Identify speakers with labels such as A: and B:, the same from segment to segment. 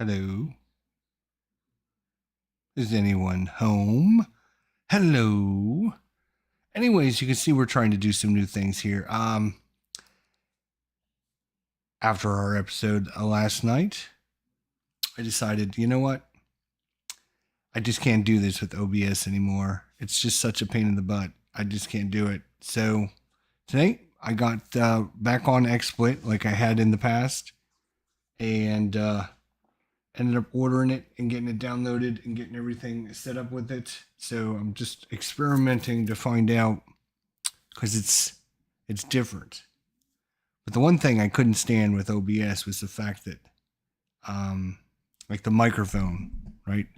A: Hello. Is anyone home? Hello. Anyways, you can see we're trying to do some new things here. After our episode last night, I decided, you know what? I just can't do this with OBS anymore. It's just such a pain in the butt. I just can't do it. So tonight I got back on XSplit like I had in the past, and ended up ordering it and getting it downloaded and getting everything set up with it. So I'm just experimenting to find out, because it's different. But the one thing I couldn't stand with OBS was the fact that, like the microphone, right?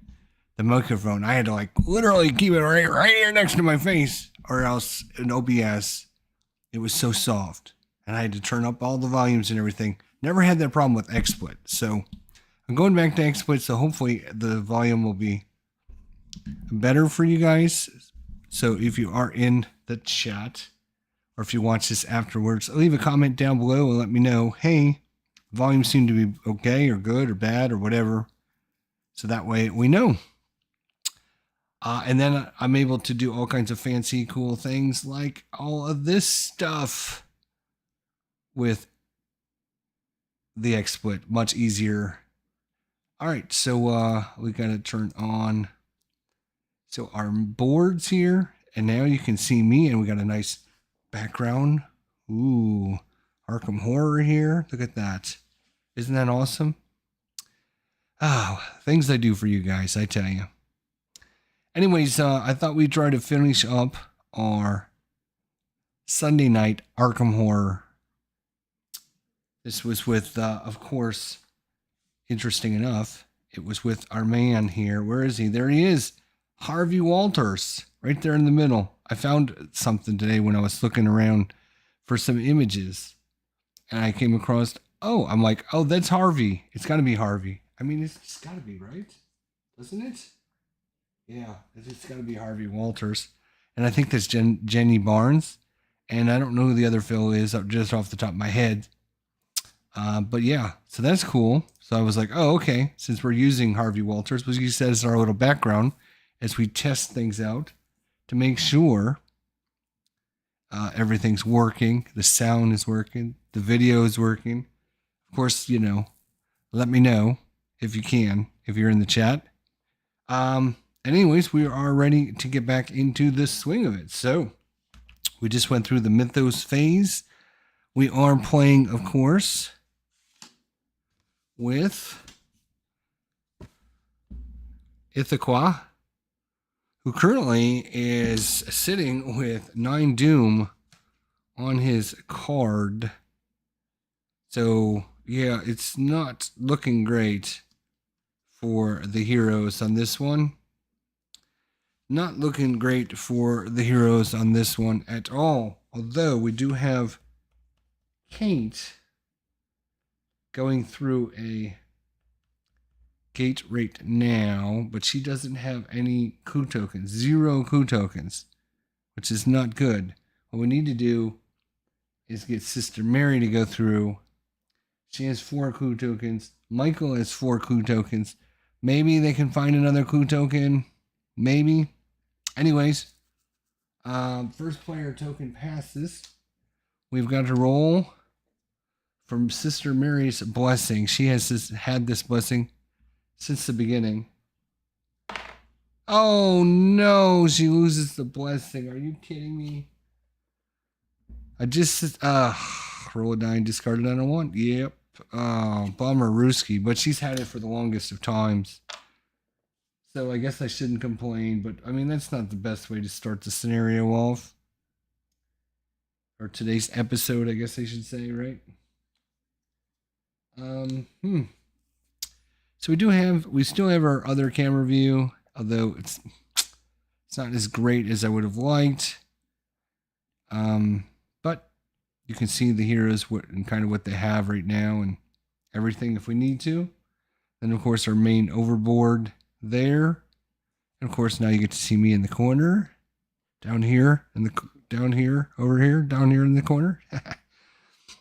A: The microphone, I had to like literally keep it right here next to my face, or else in OBS, it was so soft. And I had to turn up all the volumes and everything. Never had that problem with XSplit. So I'm going back to XSplit, so hopefully the volume will be better for you guys. So if you are in the chat, or if you watch this afterwards, leave a comment down below and let me know, hey, volume seemed to be okay or good or bad or whatever. So that way we know. And then I'm able to do all kinds of fancy, cool things like all of this stuff with the XSplit. Much easier. All right, so we got to turn on. So our boards here, and now you can see me, and we got a nice background. Ooh, Arkham Horror here. Look at that. Isn't that awesome? Oh, things I do for you guys, I tell you. Anyways, I thought we'd try to finish up our Sunday night Arkham Horror. This was with, of course, interesting enough, it was with our man here. Where is he? There he is. Harvey Walters, right there in the middle. I found something today when I was looking around for some images, and I came across, I'm like, oh, that's Harvey. It's got to be Harvey. I mean, it's got to be, right? Doesn't it? Yeah, it's got to be Harvey Walters. And I think that's Jenny Barnes. And I don't know who the other fellow is just off the top of my head. But yeah, so that's cool. So I was like, oh, okay. Since we're using Harvey Walters, we'll use that as our little background as we test things out to make sure everything's working. The sound is working. The video is working. Of course, let me know if you can, if you're in the chat. Anyways, we are ready to get back into the swing of it. So we just went through the Mythos Phase. We are playing, of course, with ITHAQUA, who currently is sitting with 9 Doom on his card. So, yeah, it's not looking great for the heroes on this one. Not looking great for the heroes on this one at all. Although we do have Kate going through a gate right now, but she doesn't have any coup tokens. 0 coup tokens, which is not good. What we need to do is get Sister Mary to go through. She has 4 coup tokens. Michael has 4 coup tokens. Maybe they can find another coup token. Maybe. Anyways, first player token passes. We've got to roll from Sister Mary's blessing. She has had this blessing since the beginning. Oh no, she loses the blessing. Are you kidding me? I just roll a 9, discarded on a 1. Yep. Oh, bummer Ruski, but she's had it for the longest of times. So I guess I shouldn't complain, but I mean that's not the best way to start the scenario off. Or today's episode, I guess I should say, right? So we still have our other camera view, although it's not as great as I would have liked. But you can see the heroes and kind of what they have right now and everything if we need to. Then of course our main overboard there. And of course now you get to see me in the corner. Down here in the over here, down here in the corner.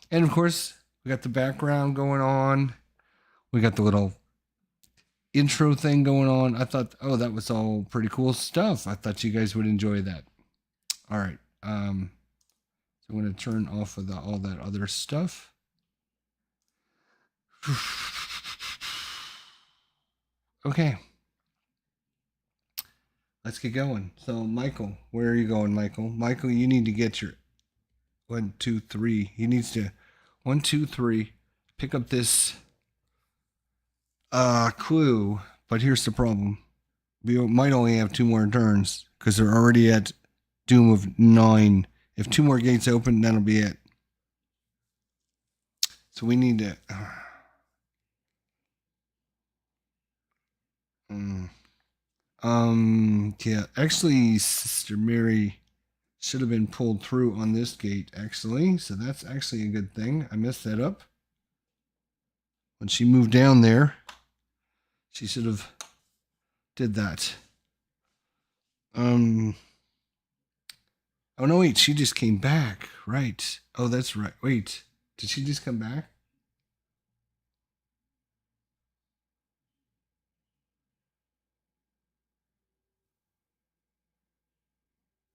A: And of course, we got the background going on. We got the little intro thing going on. I thought, oh, that was all pretty cool stuff. I thought you guys would enjoy that. All right. So I'm going to turn off of all that other stuff. Okay. Let's get going. So, Michael, where are you going, Michael? Michael, you need to get your 1, 2, 3. He needs to 1, 2, 3. Pick up this clue. But here's the problem. We might only have 2 more turns because they're already at doom of 9. If 2 more gates open, that'll be it. So we need to. Yeah. Actually, Sister Mary should have been pulled through on this gate. Actually, so that's actually a good thing. I messed that up. When she moved down there, she should have did that. Oh no, wait, she just came back, right? Oh, that's right. Wait, did she just come back?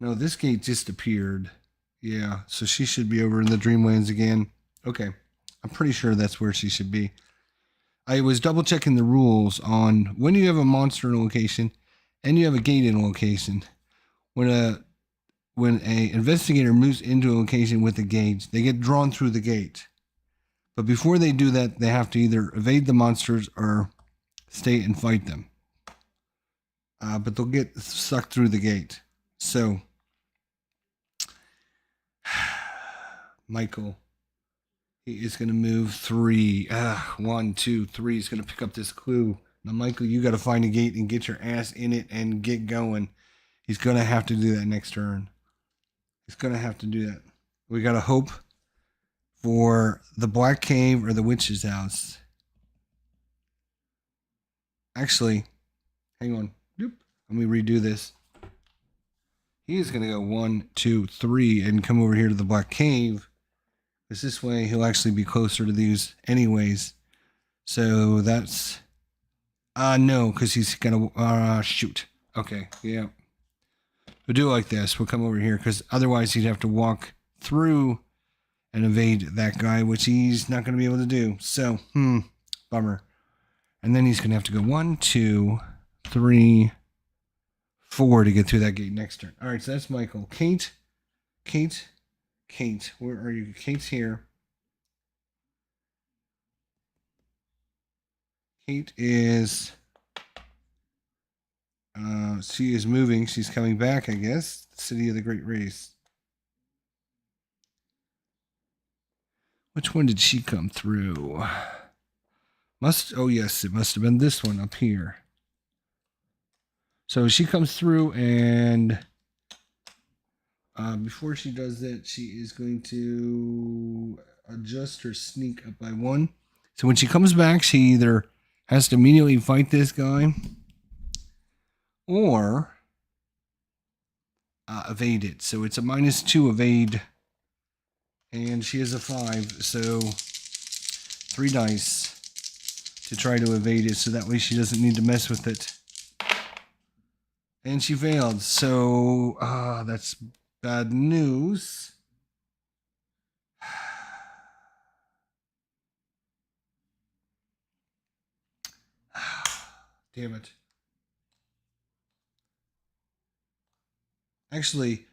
A: No, this gate just appeared. Yeah, so she should be over in the Dreamlands again. Okay, I'm pretty sure that's where she should be. I was double checking the rules on when you have a monster in a location and you have a gate in a location. When a investigator moves into a location with a gate, they get drawn through the gate. But before they do that, they have to either evade the monsters or stay and fight them. But they'll get sucked through the gate. So, Michael, he is going to move 3. 1, 2, 3. He's going to pick up this clue. Now, Michael, you got to find a gate and get your ass in it and get going. He's going to have to do that next turn. He's going to have to do that. We got to hope for the Black Cave or the Witch's House. Actually, hang on. Doop. Let me redo this. He is going to go 1, 2, 3 and come over here to the Black Cave. Because this way he'll actually be closer to these anyways. So that's... no, because he's going to... shoot. Okay, yeah. We'll do it like this. We'll come over here because otherwise he'd have to walk through and evade that guy, which he's not going to be able to do. So, bummer. And then he's going to have to go 1, 2, 3, 4 to get through that gate next turn. All right, so that's Michael. Kate, where are you? Kate's here. Kate is... she is moving. She's coming back, I guess. City of the Great Race. Which one did she come through? Oh yes, it must have been this one up here. So she comes through and before she does that, she is going to adjust her sneak up by 1. So when she comes back, she either has to immediately fight this guy or evade it. So it's a -2 evade. And she has a 5. So 3 dice to try to evade it. So that way she doesn't need to mess with it. And she failed. So that's bad news. Damn it. Actually,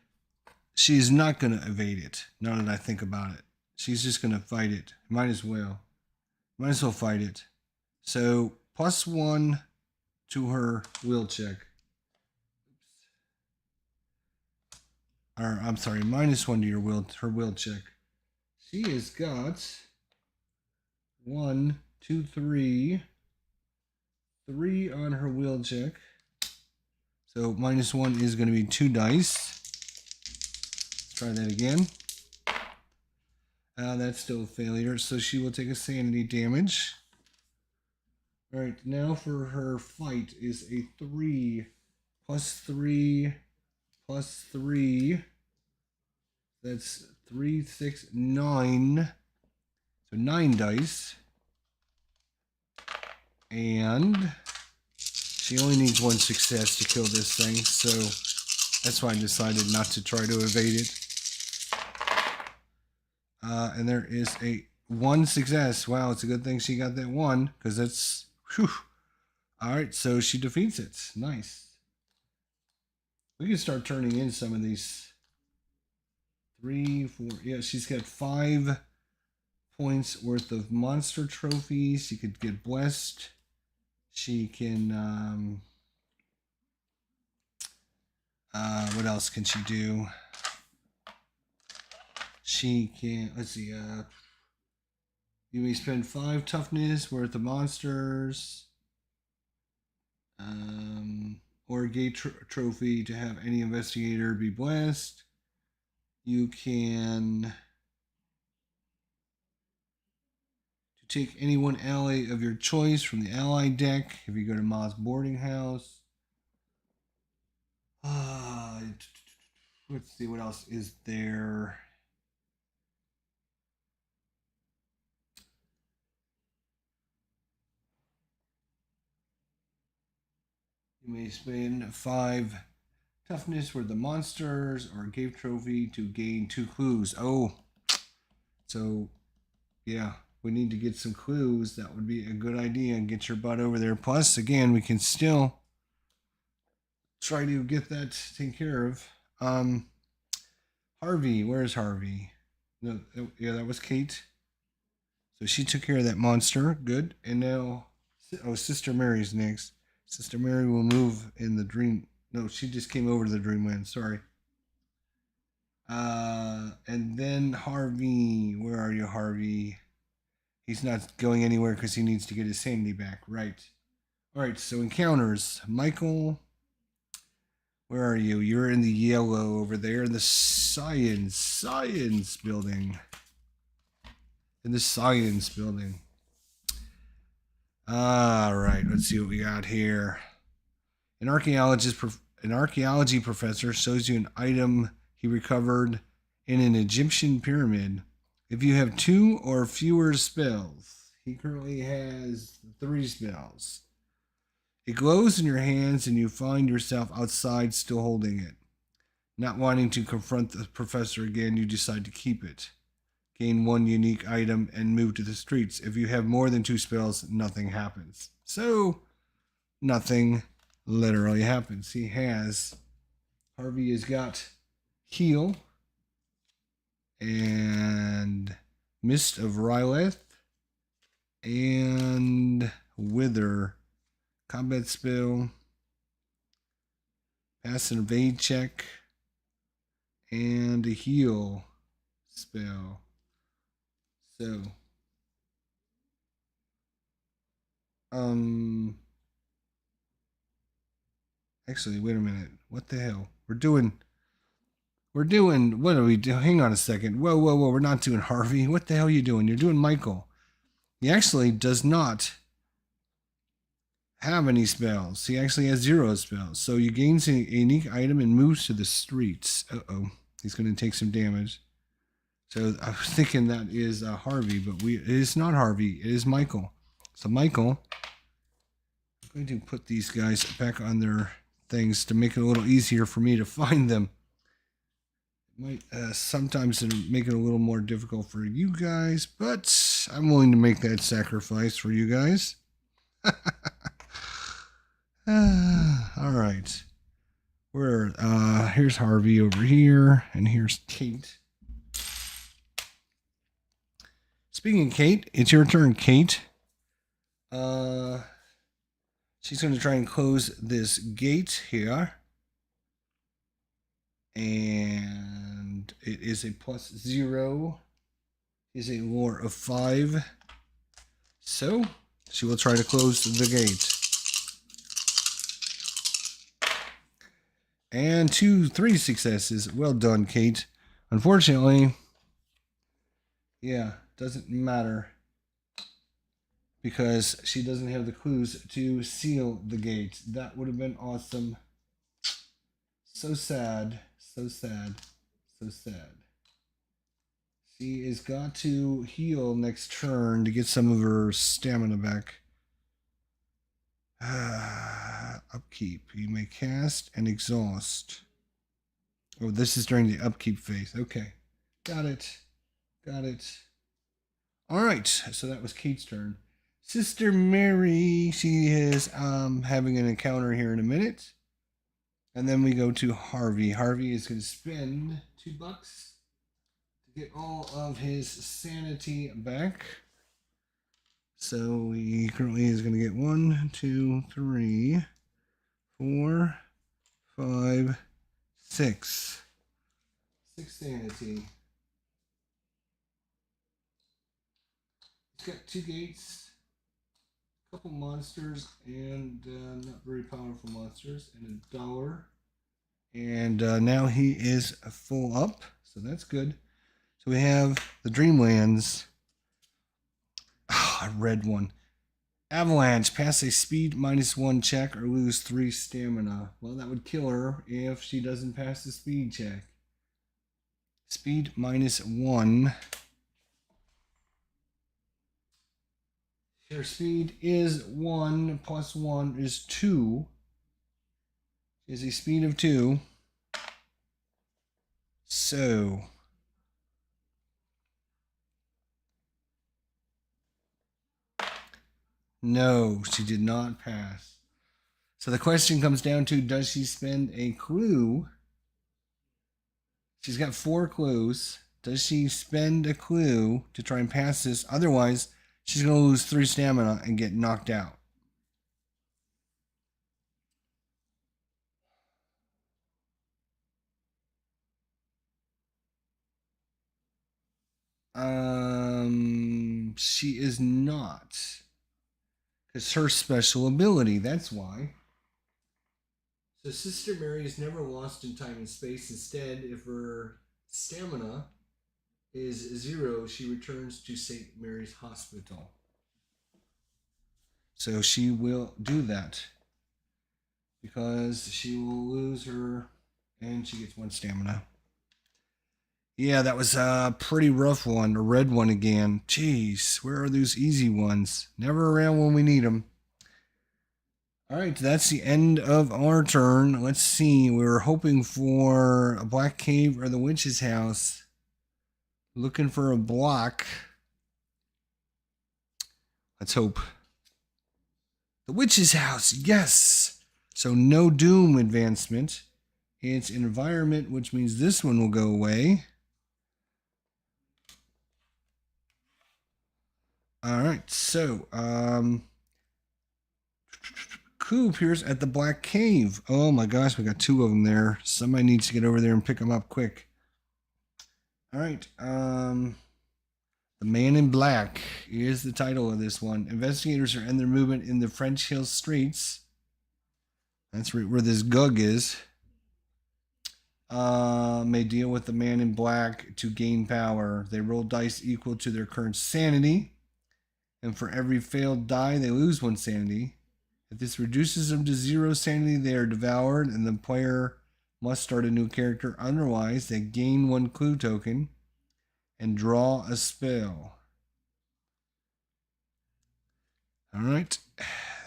A: she's not going to evade it, now that I think about it. She's just going to fight it. Might as well. Might as well fight it. So, +1 to her will check. Or, I'm sorry, -1 to her will check. She has got 1, 2, 3. 3 on her will check. So -1 is going to be 2 dice. Let's try that again. That's still a failure, so she will take a sanity damage. All right, now for her fight is a 3 +3 +3. That's 3, 6, 9. So 9 dice. And She only needs one success to kill this thing, so that's why I decided not to try to evade it. And there is a one success. Wow, it's a good thing she got that one, because that's... Whew. Alright, so she defeats it. Nice. We can start turning in some of these. 3, 4... Yeah, she's got 5 points worth of monster trophies. She could get blessed. She can... what else can she do? She can... Let's see. You may spend 5 toughness worth of monsters. Or a gate trophy to have any investigator be blessed. You can take any one ally of your choice from the ally deck if you go to Ma's boarding house. Let's see what else is there. You may spend 5 toughness worth the monsters or a cave trophy to gain 2 clues. Oh, so yeah, we need to get some clues. That would be a good idea. Get your butt over there. Plus, again, we can still try to get that taken care of. Harvey, where's Harvey? No, yeah, that was Kate. So she took care of that monster. Good. And now, oh, Sister Mary's next. Sister Mary will move in the dream. No, she just came over to the dreamland. Sorry. And then Harvey. Where are you, Harvey? He's not going anywhere because he needs to get his sanity back. Right. All right, so encounters. Michael, where are you? You're in the yellow over there in the science building. In the science building. All right, let's see what we got here. An archaeology professor shows you an item he recovered in an Egyptian pyramid. If you have 2 or fewer spells, he currently has 3 spells. It glows in your hands and you find yourself outside still holding it. Not wanting to confront the professor again, you decide to keep it. Gain 1 unique item and move to the streets. If you have more than 2 spells, nothing happens. So, nothing literally happens. Harvey has got Heal and Mist of Ryleth and Wither. Combat spell, pass and evade check, and a heal spell. So, actually, wait a minute. What the hell? We're doing, what are we doing? Hang on a second. Whoa. We're not doing Harvey. What the hell are you doing? You're doing Michael. He actually does not have any spells. He actually has 0 spells. So you gain a unique item and moves to the streets. Uh-oh. He's going to take some damage. So I was thinking that is Harvey, but it is not Harvey. It is Michael. So Michael, I'm going to put these guys back on their things to make it a little easier for me to find them. It might sometimes make it a little more difficult for you guys, but I'm willing to make that sacrifice for you guys. All right. Here's Harvey over here, and here's Kate. Speaking of Kate, it's your turn, Kate. She's going to try and close this gate here. And it is a +0. Is a lore of 5. So, she will try to close the gate. And 3 successes. Well done, Kate. Unfortunately, yeah, doesn't matter. Because she doesn't have the clues to seal the gate. That would have been awesome. So sad. So sad. So sad. She has got to heal next turn to get some of her stamina back. Upkeep. You may cast and exhaust. Oh, this is during the upkeep phase. Okay. Got it. Got it. All right. So that was Kate's turn. Sister Mary, she is having an encounter here in a minute. And then we go to Harvey. Harvey is going to spend $2 to get all of his sanity back. So he currently is going to get 1, 2, 3, 4, 5, 6. 6 sanity. He's got 2 gates, a couple monsters, and not very powerful monsters, and $1. And now he is full up, so that's good. So we have the Dreamlands. Oh, I read one. Avalanche, pass a speed -1 check or lose 3 stamina. Well, that would kill her if she doesn't pass the speed check. Speed -1. Her speed is 1 plus 1 is 2. She has a speed of 2. So no, she did not pass. So the question comes down to, does she spend a clue? She's got 4 clues. Does she spend a clue to try and pass this? Otherwise, she's going to lose 3 stamina and get knocked out. She is not. It's her special ability, that's why. So Sister Mary is never lost in time and space. Instead, if her stamina is 0, she returns to St. Mary's Hospital. So she will do that because she will lose her, and she gets 1 stamina. Yeah, that was a pretty rough one. A red one again. Jeez, where are those easy ones? Never around when we need them. All right, that's the end of our turn. Let's see. We were hoping for a black cave or the witch's house. Looking for a block. Let's hope. The witch's house, yes. So no doom advancement. It's environment, which means this one will go away. All right, so Coup appears at the Black Cave. Oh my gosh, we got 2 of them there. Somebody needs to get over there and pick them up quick. All right, The Man in Black is the title of this one. Investigators are in their movement in the French Hill streets. That's where this Gug is. May deal with the Man in Black to gain power. They roll dice equal to their current sanity. And for every failed die, they lose 1 sanity. If this reduces them to 0 sanity, they are devoured, and the player must start a new character. Otherwise, they gain 1 clue token and draw a spell. All right,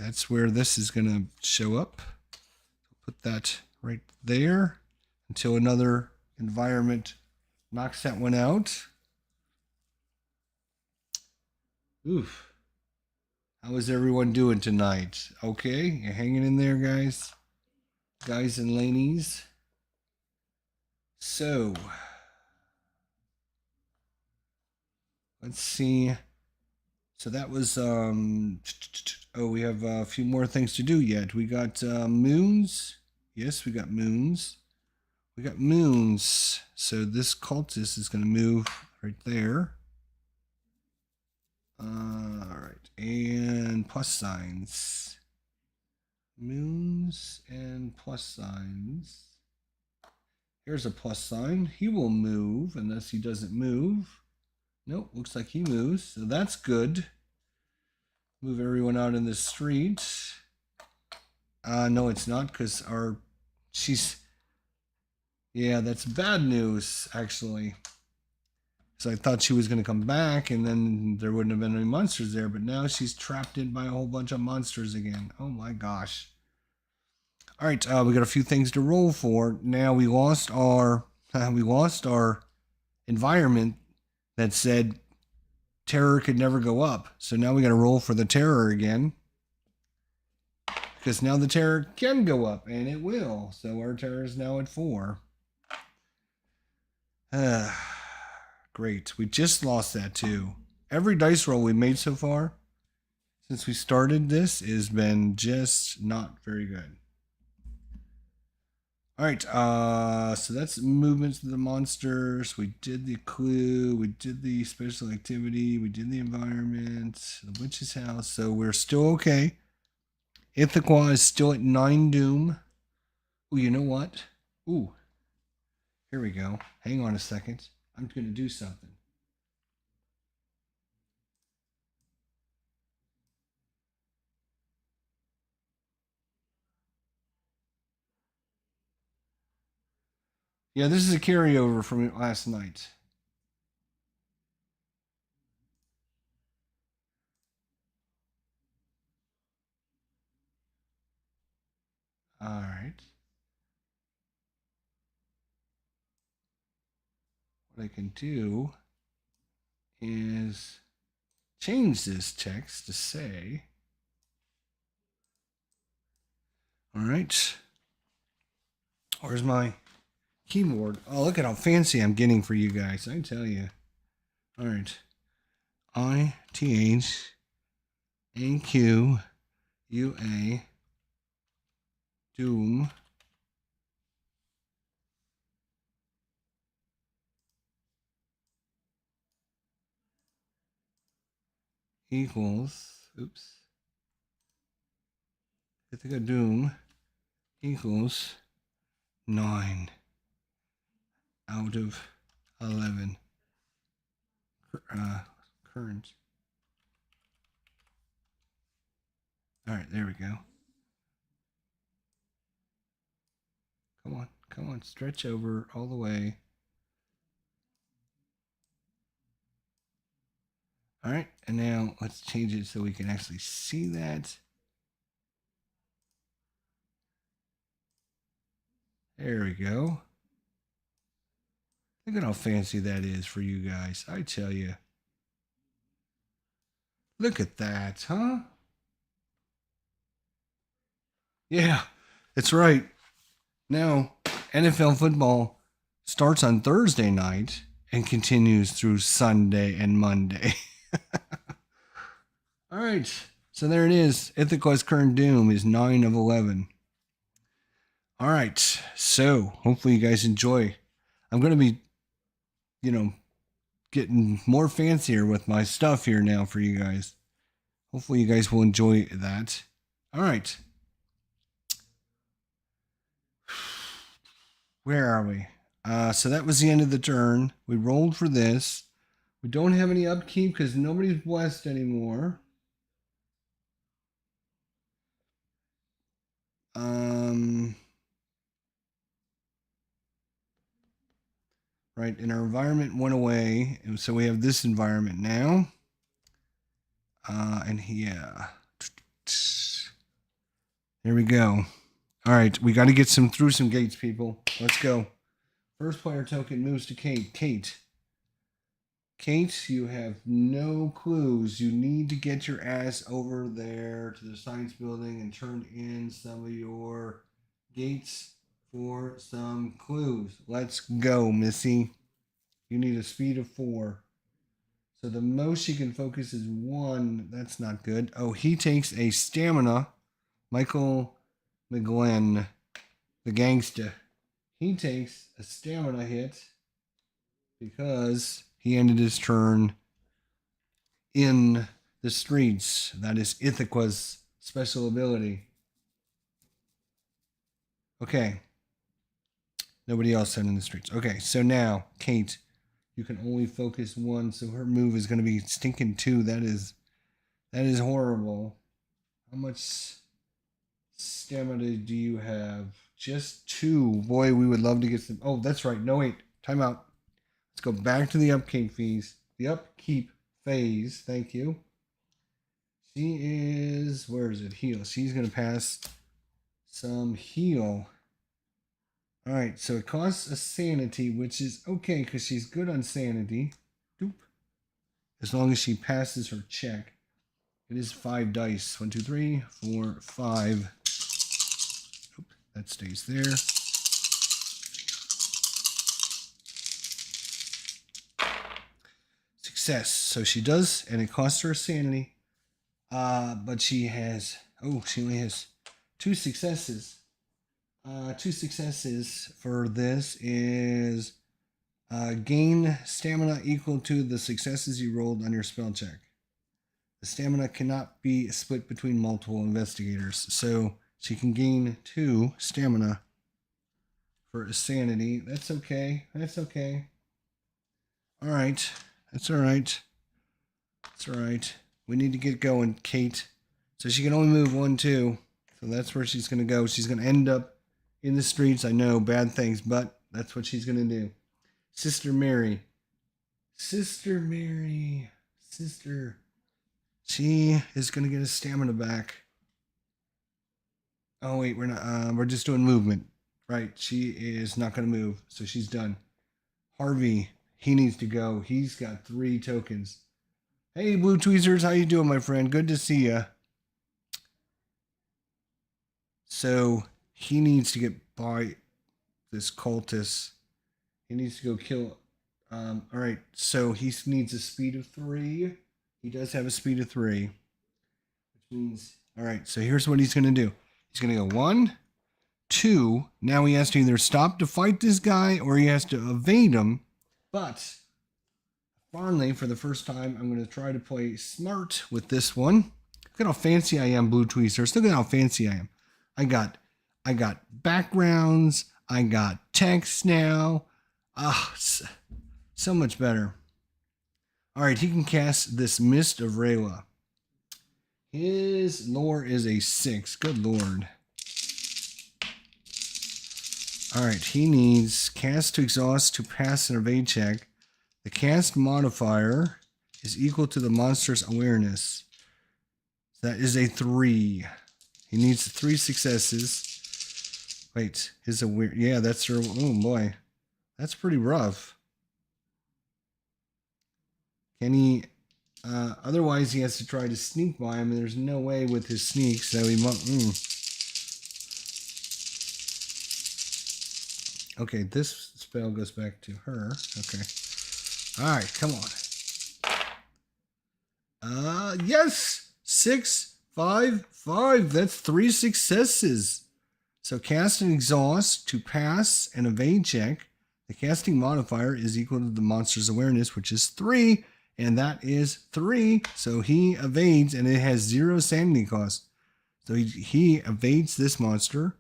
A: that's where this is going to show up. Put that right there until another environment knocks that one out. Oof. How is everyone doing tonight? Okay, you hanging in there, guys? Guys and ladies. So, let's see. So that was, we have a few more things to do yet. We got moons. Yes, we got moons. We got moons. So this cultist is going to move right there. All right, and plus signs. Moons and plus signs. Here's a plus sign. He will move unless he doesn't move. Nope, looks like he moves, so that's good. Move everyone out in the street. No, it's not, because she's, yeah, that's bad news, actually. because I thought she was going to come back and then there wouldn't have been any monsters there, but now she's trapped in by a whole bunch of monsters again. Oh my gosh. All right, we got a few things to roll for. Now we lost our environment that said terror could never go up. So now we got to roll for the terror again. Because now the terror can go up, and it will. So our terror is now at 4. Great. We just lost that too. Every dice roll we made so far since we started this has been just not very good. All right. So that's movements of the monsters. We did the clue. We did the special activity. We did the environment. The witch's house. So we're still okay. ITHAQUA is still at 9 doom. Ooh, you know what? Ooh. Here we go. Hang on a second. I'm going to do something. Yeah, this is a carryover from last night. All right. What I can do is change this text to say, all right, where's my keyboard? Oh, look at how fancy I'm getting for you guys. I tell you. All right. ITHAQUA Doom equals, oops, ITHAQUA Doom equals 9 out of 11 current. All right, there we go. Come on, stretch over all the way. All right, and now let's change it so we can actually see that. There we go. Look at how fancy that is for you guys. I tell you. Look at that, huh? Yeah, that's right. Now, NFL football starts on Thursday night and continues through Sunday and Monday. All right, so there it is. ITHAQUA's current doom is 9 of 11. All right, so hopefully you guys enjoy. I'm going to be, getting more fancier with my stuff here now for you guys. Hopefully you guys will enjoy that. All right. Where are we? So that was the end of the turn. We rolled for this. We don't have any upkeep because nobody's blessed anymore. Right, and our environment went away, and so we have this environment now. And yeah, there we go. All right, we got to get through some gates, people. Let's go. First player token moves to Kate. Kate, you have no clues. You need to get your ass over there to the science building and turn in some of your gates for some clues. Let's go, Missy. You need a speed of 4. So the most she can focus is 1. That's not good. Oh, he takes a stamina. Michael McGlen, the gangster. He takes a stamina hit because he ended his turn in the streets. That is ITHAQUA's special ability. Okay. Nobody else said in the streets. Okay, so now, Kate, you can only focus 1, so her move is going to be stinking 2. That is horrible. How much stamina do you have? Just 2. Boy, we would love to get some. Oh, that's right. No, wait. Time out. Let's go back to the upkeep phase. The upkeep phase. Thank you. She is, where is it? Heal. She's going to pass some heal. All right, so it costs a sanity, which is okay because she's good on sanity. Doop. As long as she passes her check. It is 5 dice. 1, 2, 3, 4, 5. Oop, that stays there. Success. So she does, and it costs her a sanity. But she has, she only has 2 successes. 2 successes for this is gain stamina equal to the successes you rolled on your spell check. The stamina cannot be split between multiple investigators, so she can gain 2 stamina for a sanity. That's okay. That's okay. All right. That's all right. That's all right. We need to get going, Kate. So she can only move 1, 2. So that's where she's going to go. She's going to end up in the streets. I know, bad things, but that's what she's going to do. Sister Mary. Sister Mary. Sister. She is going to get his stamina back. Oh, wait, we're not. We're just doing movement. Right, she is not going to move, so she's done. Harvey, he needs to go. He's got 3 tokens. Hey, Blue Tweezers, how you doing, my friend? Good to see ya. So he needs to get by this cultist. He needs to go kill. All right, so he needs a speed of 3. He does have a speed of 3, which means, all right, so here's what he's going to do. He's going to go 1, 2. Now he has to either stop to fight this guy or he has to evade him. But finally, for the first time, I'm going to try to play smart with this one. Look at how fancy I am, Blue Tweezers. Look at how fancy I am. I got backgrounds. I got text now. So much better. All right, he can cast this Mist of Rayla. His lore is a 6. Good lord. All right, he needs cast to exhaust to pass an evade check. The cast modifier is equal to the monster's awareness. That is a 3. He needs 3 successes. Wait, his aware. Yeah, that's her. Oh boy, that's pretty rough. Can he? Otherwise, he has to try to sneak by him, and there's no way with his sneak, so he won't. Okay, this spell goes back to her. Okay. All right, come on. Yes! 6, 5, 5. That's 3 successes. So cast and exhaust to pass an evade check. The casting modifier is equal to the monster's awareness, which is 3. And that is 3. So he evades, and it has 0 sanity cost. So he evades this monster.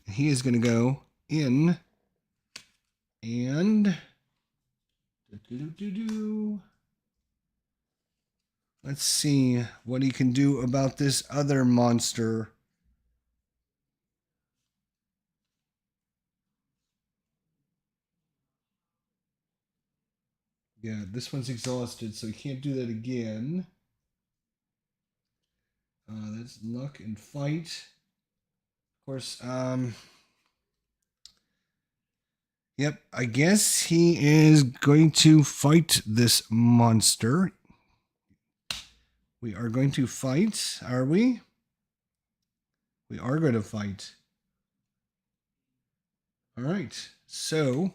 A: He is going to go in and let's see what he can do about this other monster. Yeah, this one's exhausted, so he can't do that again. That's luck and fight. Of course, yep, I guess he is going to fight this monster. We are going to fight, are we? We are going to fight. All right, so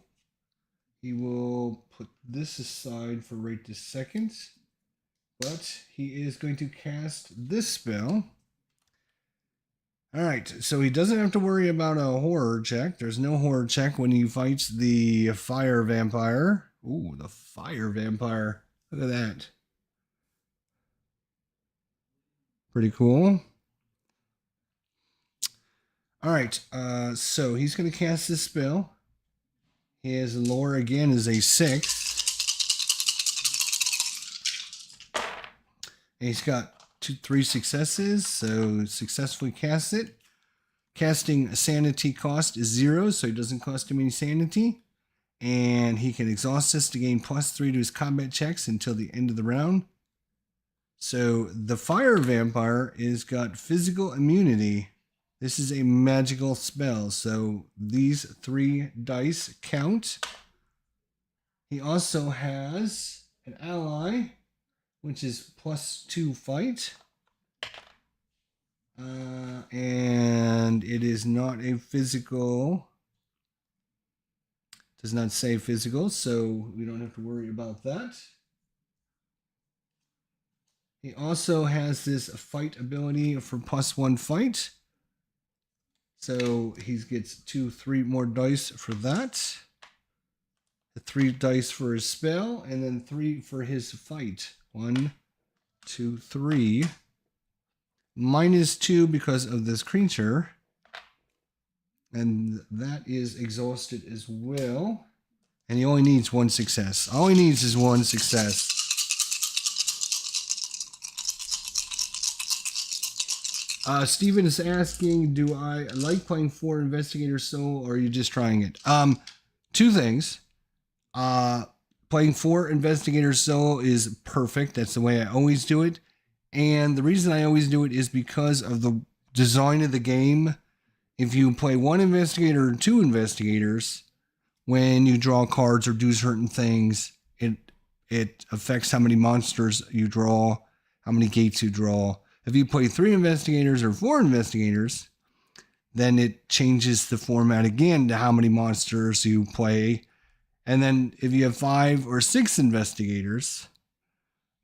A: he will put this aside for right this second. But he is going to cast this spell. All right, so he doesn't have to worry about a horror check. There's no horror check when he fights the fire vampire. Ooh, the fire vampire. Look at that. Pretty cool. All right, so he's going to cast this spell. His lore again is a 6. And he's got 3 successes, so successfully casts it. Casting sanity cost is 0, so it doesn't cost him any sanity. And he can exhaust this to gain +3 to his combat checks until the end of the round. So the fire vampire is got physical immunity. This is a magical spell. So these 3 dice count. He also has an ally, which is +2 fight. And it is not a physical. Does not say physical, so we don't have to worry about that. He also has this fight ability for +1 fight. So he gets 3 more dice for that. The 3 dice for his spell, and then 3 for his fight. 1, 2, 3. -2 because of this creature. And that is exhausted as well. And he only needs 1 success. All he needs is 1 success. Steven is asking, do I like playing 4 Investigator Soul, or are you just trying it? 2 things. Playing 4 Investigator Soul is perfect. That's the way I always do it. And the reason I always do it is because of the design of the game. If you play 1 investigator or 2 investigators, when you draw cards or do certain things, it affects how many monsters you draw, how many gates you draw. If you play 3 investigators or 4 investigators, then it changes the format again to how many monsters you play. And then if you have 5 or 6 investigators,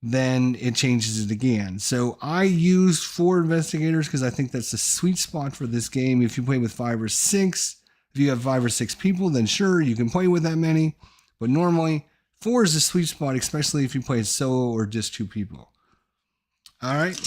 A: then it changes it again. So I use 4 investigators because I think that's the sweet spot for this game. If you play with 5 or 6, if you have 5 or 6 people, then sure, you can play with that many. But normally, 4 is the sweet spot, especially if you play solo or just 2 people. All right.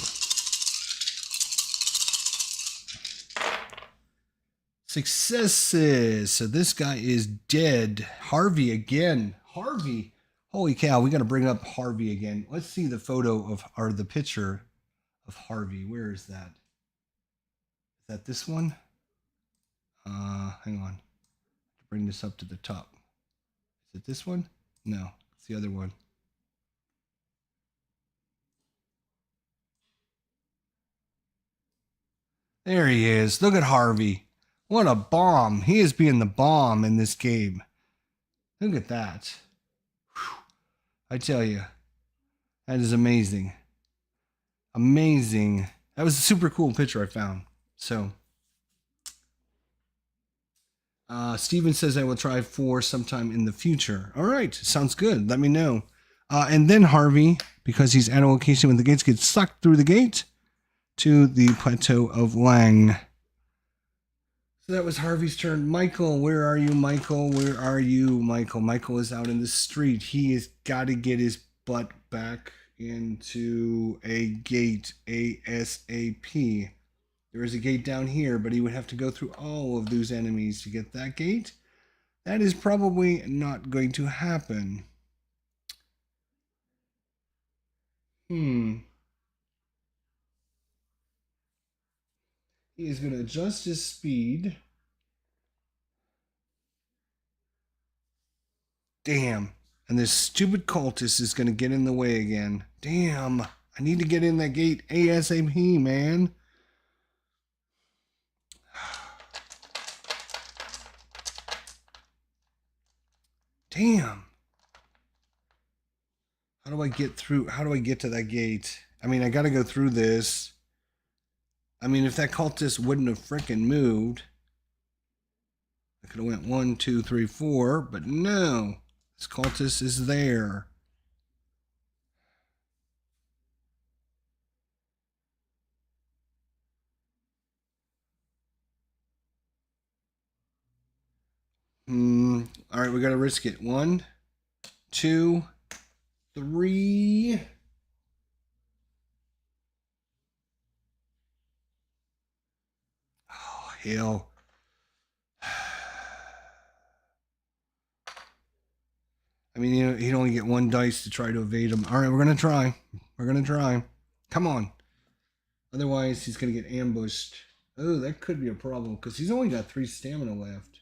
A: Successes. So this guy is dead. Harvey again. Harvey. Holy cow, we got to bring up Harvey again. Let's see the photo of, or the picture of Harvey. Where is that? Is that this one? Hang on. Bring this up to the top. Is it this one? No, it's the other one. There he is. Look at Harvey. What a bomb. He is being the bomb in this game. Look at that. Whew. I tell you, that is amazing. Amazing. That was a super cool picture I found. So, Steven says I will try 4 sometime in the future. All right. Sounds good. Let me know. And then Harvey, because he's at a location when the gates get sucked through the gate to the Plateau of Lang. So that was Harvey's turn. Michael, where are you, Michael? Where are you, Michael? Michael is out in the street. He has got to get his butt back into a gate ASAP. There is a gate down here, but he would have to go through all of those enemies to get that gate. That is probably not going to happen. He is going to adjust his speed. Damn. And this stupid cultist is going to get in the way again. Damn. I need to get in that gate ASAP, man. Damn. How do I get through? How do I get to that gate? I mean, I got to go through this. I mean, if that cultist wouldn't have frickin' moved, I could have went 1, 2, 3, 4, but no. This cultist is there. All right, we got to risk it. 1, 2, 3. Oh, hell. I mean, you know, he'd only get 1 dice to try to evade him. All right, we're going to try. We're going to try. Come on. Otherwise, he's going to get ambushed. Oh, that could be a problem because he's only got 3 stamina left.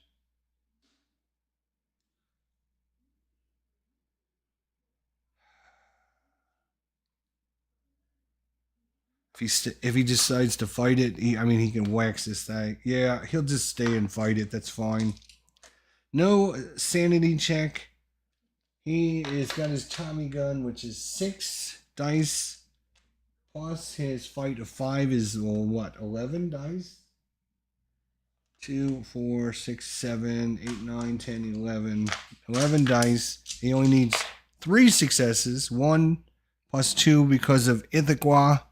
A: if he decides to fight it, he can wax this thing. Yeah, he'll just stay and fight it. That's fine. No sanity check. He has got his Tommy gun, which is 6 dice. Plus his fight of 5 is, well, what, 11 dice? 2, 4, 6, 7, 8, 9, 10, 11. 11 dice. He only needs 3 successes. 1 plus 2 because of ITHAQUA.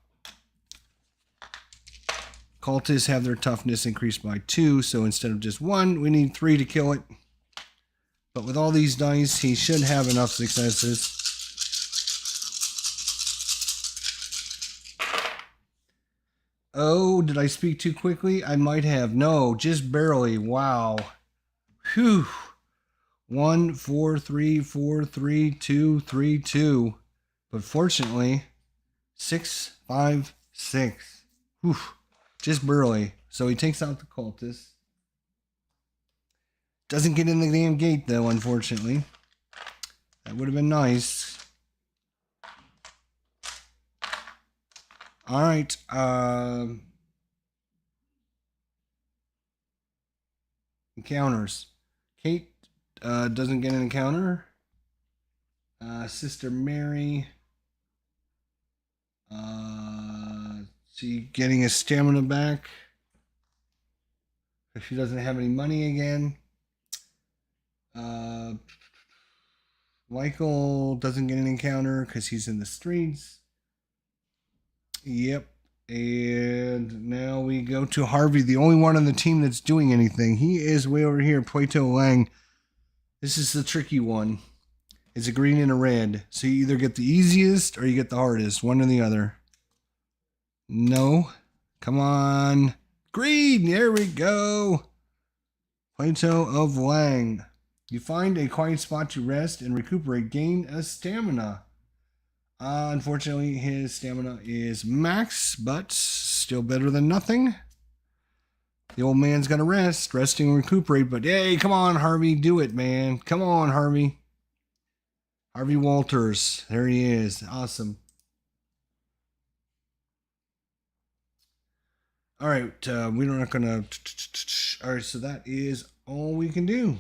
A: Cultists have their toughness increased by 2, so instead of just 1, we need 3 to kill it. But with all these dice, he should have enough successes. Oh, did I speak too quickly? I might have. No, just barely. Wow. Whew. 1, 4, 3, 4, 3, 2, 3, 2. But fortunately, 6, 5, 6. Whew. Just barely. So he takes out the cultist. Doesn't get in the damn gate, though, unfortunately. That would have been nice. All right. Encounters. Kate doesn't get an encounter. Sister Mary. She getting his stamina back. If she doesn't have any money again. Michael doesn't get an encounter because he's in the streets. Yep. And now we go to Harvey, the only one on the team that's doing anything. He is way over here, Puerto Lang. This is the tricky one. It's a green and a red. So you either get the easiest or you get the hardest. One or the other. No. Come on. Green. There we go. Plateau of Lang. You find a quiet spot to rest and recuperate. Gain a stamina. Unfortunately, his stamina is max, but still better than nothing. The old man's got to rest. Resting and recuperate. But hey, come on, Harvey. Do it, man. Come on, Harvey. Harvey Walters. There he is. Awesome. All right. We're not going to... All right, so that is all we can do.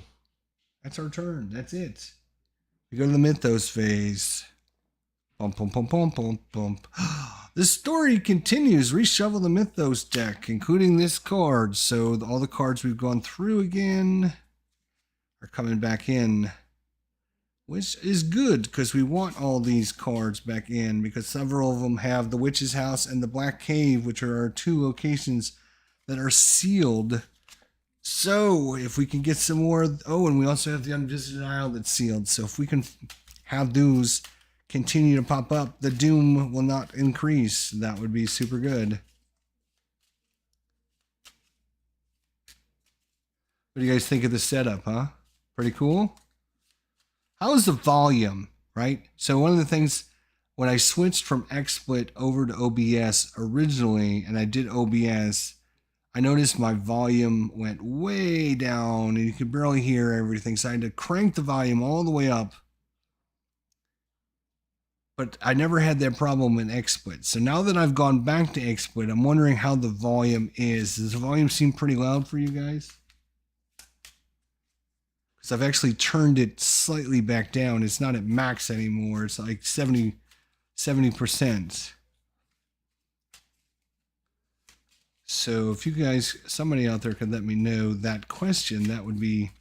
A: That's our turn. That's it. We go to the Mythos phase. Bump, bump, bump, bump, bump, bump. The story continues. Reshuffle the Mythos deck, including this card. So all the cards we've gone through again are coming back in, which is good because we want all these cards back in because several of them have the Witch's House and the Black Cave, which are our 2 locations that are sealed. So if we can get some more, oh, and we also have the Unvisited Isle that's sealed. So if we can have those continue to pop up, the doom will not increase. That would be super good. What do you guys think of the setup, huh? Pretty cool. How is the volume, right? So one of the things when I switched from XSplit over to OBS originally, and I did OBS, I noticed my volume went way down and you could barely hear everything. So I had to crank the volume all the way up. But I never had that problem in XSplit. So now that I've gone back to XSplit, I'm wondering how the volume is. Does the volume seem pretty loud for you guys? Because I've actually turned it slightly back down. It's not at max anymore. It's like 70%. So if you guys, somebody out there could let me know that question, that would be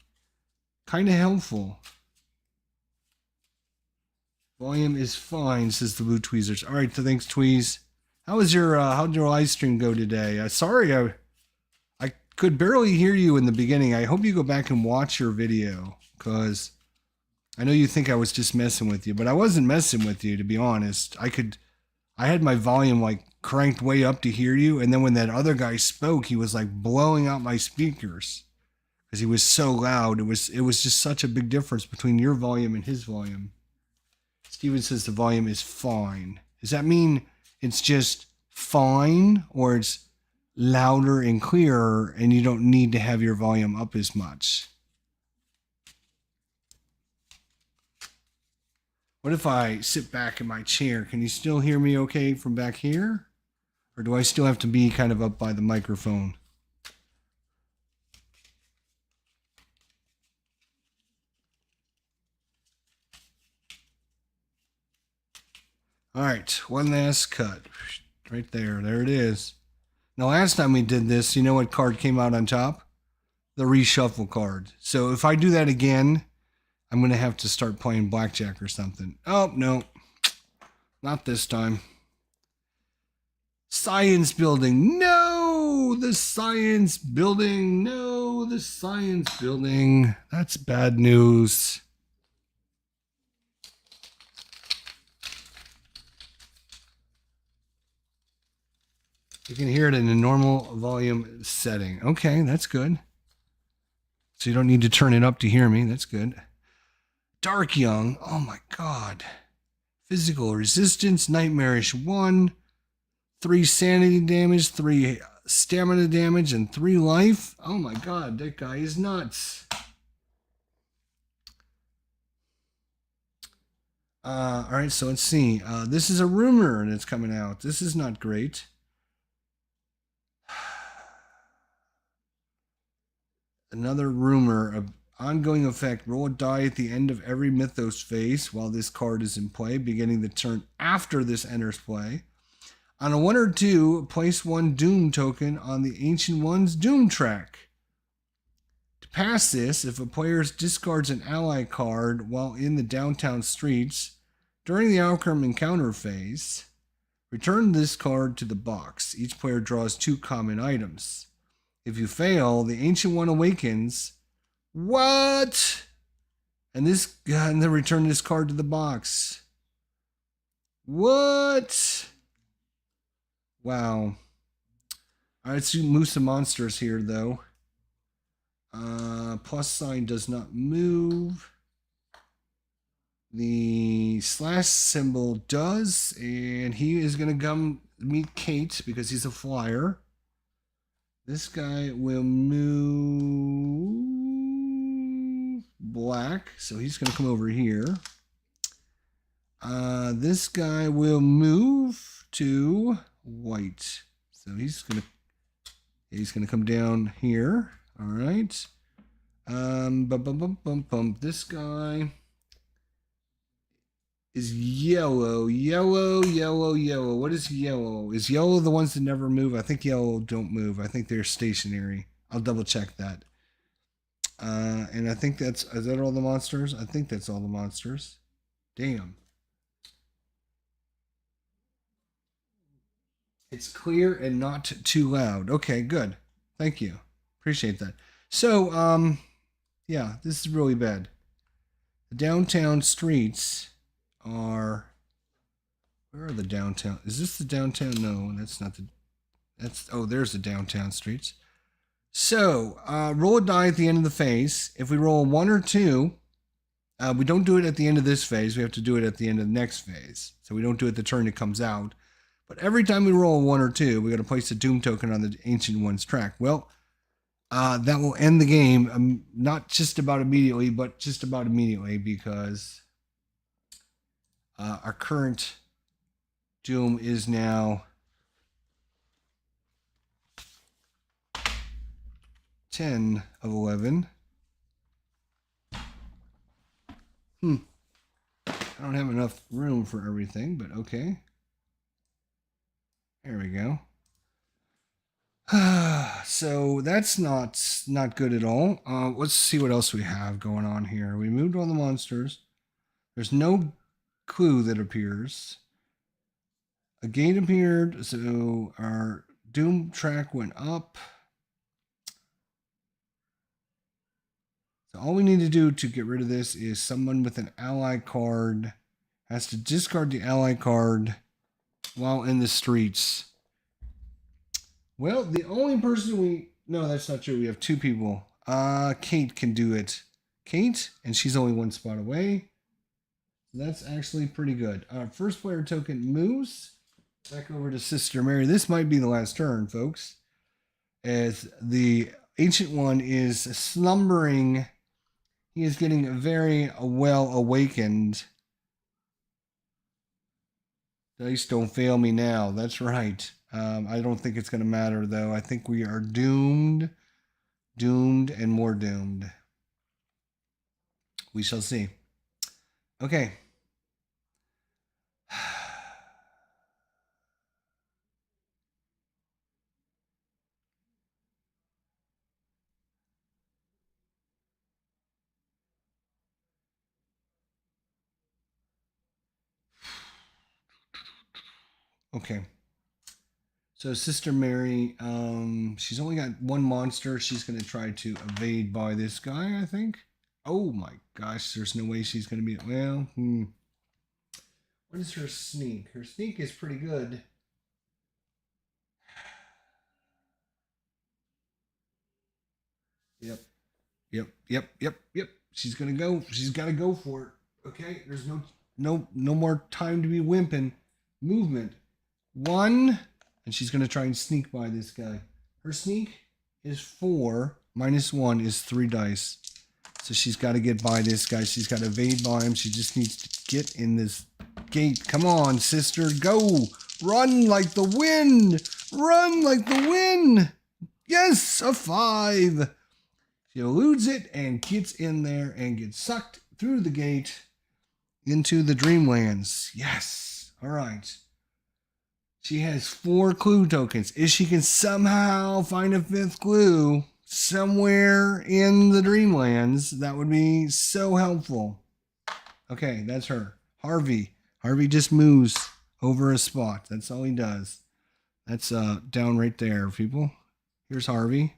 A: kind of helpful. Volume is fine, says the Blue Tweezers. All right, so thanks, Tweez. How'd your live stream go today? Sorry, I could barely hear you in the beginning. I hope you go back and watch your video, because I know you think I was just messing with you, but I wasn't messing with you, to be honest. I had my volume like cranked way up to hear you, and then when that other guy spoke, he was like blowing out my speakers because he was so loud. It was just such a big difference between your volume and his volume. Steven says the volume is fine. Does that mean it's just fine, or it's louder and clearer and you don't need to have your volume up as much? What if I sit back in my chair? Can you still hear me okay from back here? Or do I still have to be kind of up by the microphone? All right, one last cut. Right there. There it is. Now, last time we did this, you know what card came out on top? The reshuffle card. So if I do that again, I'm going to have to start playing blackjack or something. Oh, no. Not this time. Science building. No, the science building. No, the science building. That's bad news. You can hear it in a normal volume setting. Okay, that's good. So you don't need to turn it up to hear me. That's good. Dark Young. Oh my God. Physical resistance. Nightmarish 1. 3 sanity damage. 3 stamina damage. And 3 life. Oh my God. That guy is nuts. All right. So let's see. This is a rumor that's coming out. This is not great. Another rumor of ongoing effect. Roll a die at the end of every Mythos phase while this card is in play, beginning the turn after this enters play. On a 1 or 2, place 1 Doom token on the Ancient One's Doom track. To pass this, if a player discards an ally card while in the downtown streets during the Arkham encounter phase, return this card to the box. Each player draws 2 common items. If you fail, the Ancient One awakens. What? And then return this card to the box. What? Wow. All right, let's move some monsters here, though. Plus sign does not move. The slash symbol does, and he is going to come meet Kate because he's a flyer. This guy will move black, so he's going to come over here. This guy will move to white, so he's going to come down here. All right. This guy is yellow. What is yellow? Is yellow the ones that never move? I think yellow don't move. I think they're stationary. I'll double check that. And I think is that all the monsters? I think that's all the monsters. Damn. It's clear and not too loud. Okay, good. Thank you. Appreciate that. So, yeah, this is really bad. The downtown streets are... Where are the downtown? Is this the downtown? No, that's not the... Oh, there's the downtown streets. So, roll a die at the end of the phase. If we roll 1 or 2, we don't do it at the end of this phase. We have to do it at the end of the next phase. So we don't do it the turn it comes out. But every time we roll 1 or 2, we got to place a Doom token on the Ancient One's track. Well, that will end the game. Not just about immediately, but just about immediately because our current Doom is now 10 of 11. I don't have enough room for everything, but okay. There we go. So that's not good at all. Let's see what else we have going on here. We moved all the monsters. There's no clue that appears. A gate appeared, so our Doom track went up. So all we need to do to get rid of this is someone with an ally card has to discard the ally card while in the streets. Well, the only person no, that's not true. We have 2 people. Kate can do it. Kate, and she's only 1 spot away. That's actually pretty good. First player token moves back over to Sister Mary. This might be the last turn, folks, as the Ancient One is slumbering. He is getting very well awakened. Dice don't fail me now. That's right. I don't think it's going to matter, though. I think we are doomed, doomed, and more doomed. We shall see. Okay. Okay. So Sister Mary, she's only got one monster. She's going to try to evade by this guy, I think. Oh my gosh, there's no way she's going to be... Well, What is her sneak? Her sneak is pretty good. Yep. Yep. She's going to go. She's got to go for it. Okay? There's no more time to be wimping. Movement. 1, and she's going to try and sneak by this guy. Her sneak is 4. -1 is 3 dice. So she's got to get by this guy. She's got to evade by him. She just needs to get in this gate. Come on, sister. Go. Run like the wind. Run like the wind. Yes, a 5. She eludes it and gets in there and gets sucked through the gate into the Dreamlands. Yes. All right. She has 4 clue tokens. If she can somehow find a 5th clue somewhere in the Dreamlands, that would be so helpful. Okay, that's her. Harvey. Harvey just moves over a spot. That's all he does. That's down right there, people. Here's Harvey.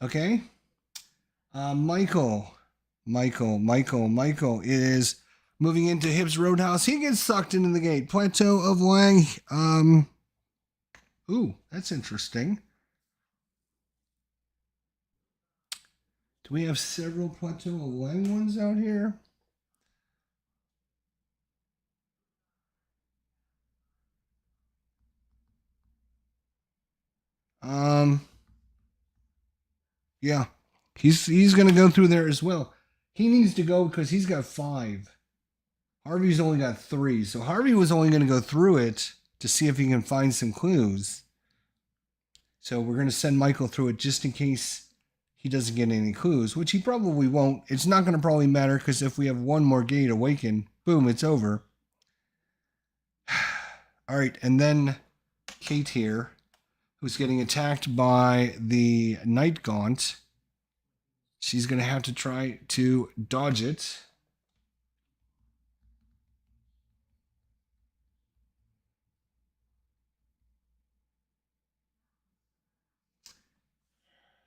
A: Okay. Michael is moving into Hips Roadhouse. He gets sucked into the gate. Plateau of Lang. Ooh, that's interesting. Do we have several Plateau of Lang ones out here? Yeah. He's going to go through there as well. He needs to go because he's got 5. Harvey's only got 3. So Harvey was only going to go through it to see if he can find some clues. So we're going to send Michael through it just in case he doesn't get any clues, which he probably won't. It's not going to probably matter because if we have one more gate awaken, boom, it's over. All right, and then Kate here, who's getting attacked by the Night Gaunt. She's going to have to try to dodge it.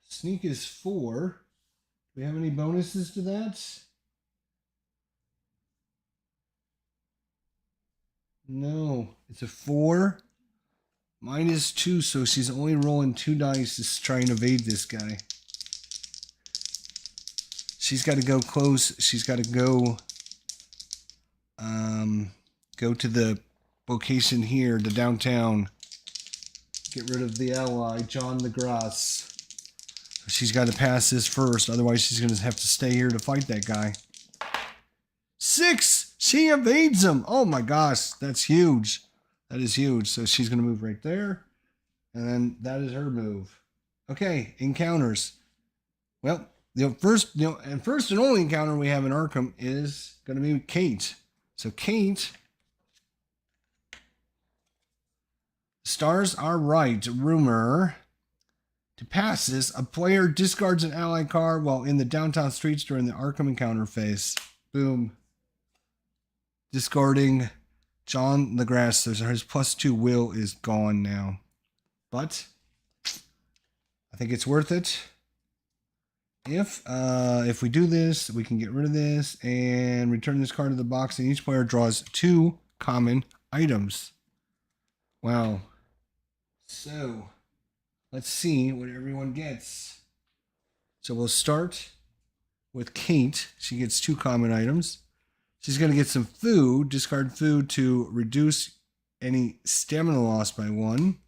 A: Sneak is 4. Do we have any bonuses to that? No, it's a 4. -2, so she's only rolling 2 dice to try and evade this guy. She's got to go close. She's got to go to the location here, the downtown. Get rid of the ally, John LaGrasse. She's got to pass this first, otherwise she's going to have to stay here to fight that guy. 6! She evades him! Oh my gosh, that's huge. That is huge. So she's going to move right there. And then that is her move. Okay, encounters. Well, first and only encounter we have in Arkham is going to be Kate. So Kate, stars are right. Rumor. To pass this, a player discards an ally card while in the downtown streets during the Arkham encounter phase. Boom. Discarding John LaGrasse. So his +2 will is gone now. But I think it's worth it. If we do this, we can get rid of this and return this card to the box, and each player draws 2 common items. Wow. So let's see what everyone gets. So we'll start with Kate. She gets 2 common items. She's going to get some food. Discard food to reduce any stamina loss by 1.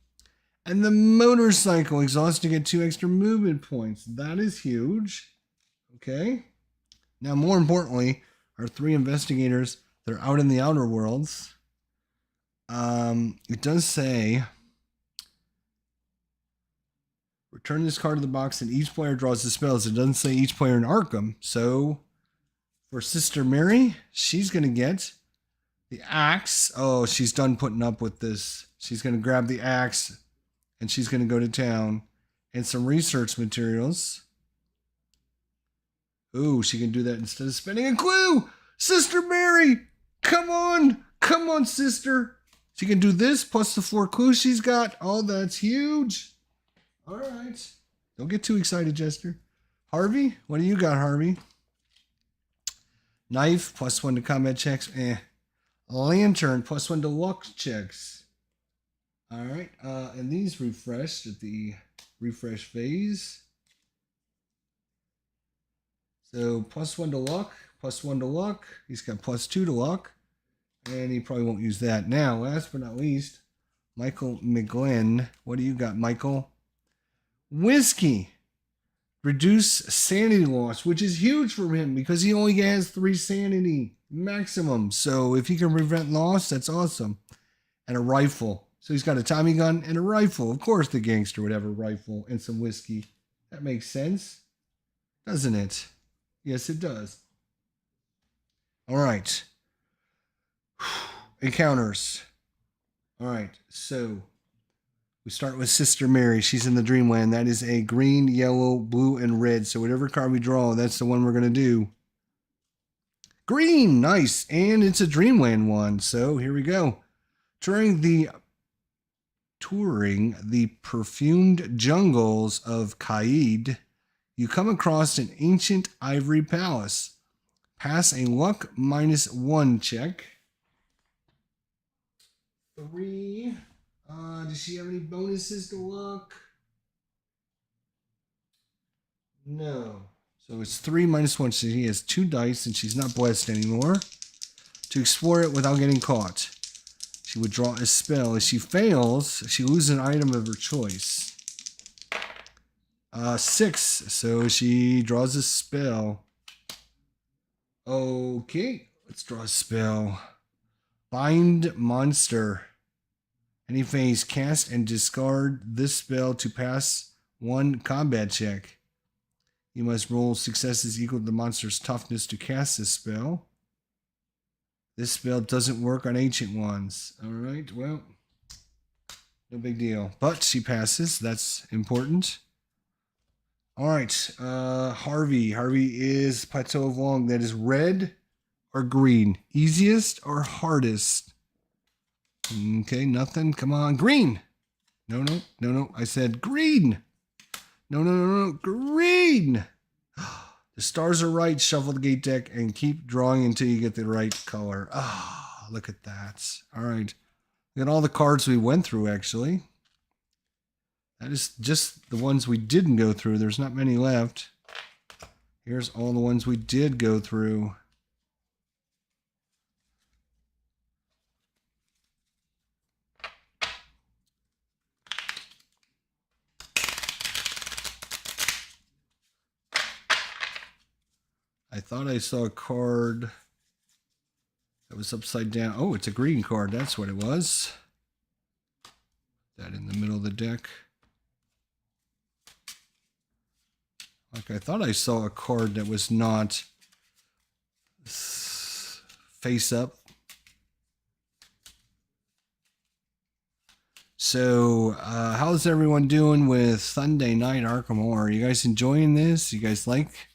A: And the motorcycle, exhaust to get 2 extra movement points. That is huge. Okay. Now, more importantly, our 3 investigators that are out in the outer worlds. It does say, return this card to the box and each player draws the spells. It doesn't say each player in Arkham. So for Sister Mary, she's going to get the axe. Oh, she's done putting up with this. She's going to grab the axe and she's going to go to town. And some research materials. Ooh, she can do that instead of spending a clue. Sister Mary, come on. Come on, sister. She can do this plus the 4 clues she's got. Oh, that's huge. All right. Don't get too excited, Jester. Harvey, what do you got, Harvey? Knife, +1 to combat checks. Lantern, +1 to luck checks. All right. And these refreshed at the refresh phase. So +1 to luck, +1 to luck. He's got +2 to luck. And he probably won't use that. Now, last but not least, Michael McGlen. What do you got, Michael? Whiskey. Reduce sanity loss, which is huge for him because he only has 3 sanity maximum. So if he can prevent loss, that's awesome. And a rifle. So he's got a Tommy gun and a rifle. Of course the gangster would have a rifle and some whiskey. That makes sense, doesn't it? Yes, it does. All right. Encounters. All right, so we start with Sister Mary. She's in the Dreamland. That is a green, yellow, blue, and red. So whatever card we draw, that's the one we're going to do. Green, nice. And it's a Dreamland one. So here we go. Touring the perfumed jungles of Kaid, you come across an ancient ivory palace. Pass a luck -1 check. 3. Does she have any bonuses to luck? No. So it's 3 -1. So she has 2 dice and she's not blessed anymore. To explore it without getting caught, she would draw a spell. If she fails, she loses an item of her choice. 6. So she draws a spell. Okay, let's draw a spell. Bind monster. Any phase, cast and discard this spell to pass 1 combat check. You must roll successes equal to the monster's toughness to cast this spell. This spell doesn't work on ancient ones. All right, well, no big deal. But she passes. That's important. All right, Harvey. Harvey is Plateau of Long. That is red or green. Easiest or hardest? Okay, nothing. Come on, green. No. I said green. No. Green. The stars are right. Shuffle the gate deck and keep drawing until you get the right color. Ah, look at that. All right. Look at all the cards we went through, actually. That is just the ones we didn't go through. There's not many left. Here's all the ones we did go through. I thought I saw a card that was upside down. Oh, it's a green card. That's what it was. That in the middle of the deck. Like I thought I saw a card that was not face up. So, how's everyone doing with Sunday Night Arkham Horror? Are you guys enjoying this? You guys like?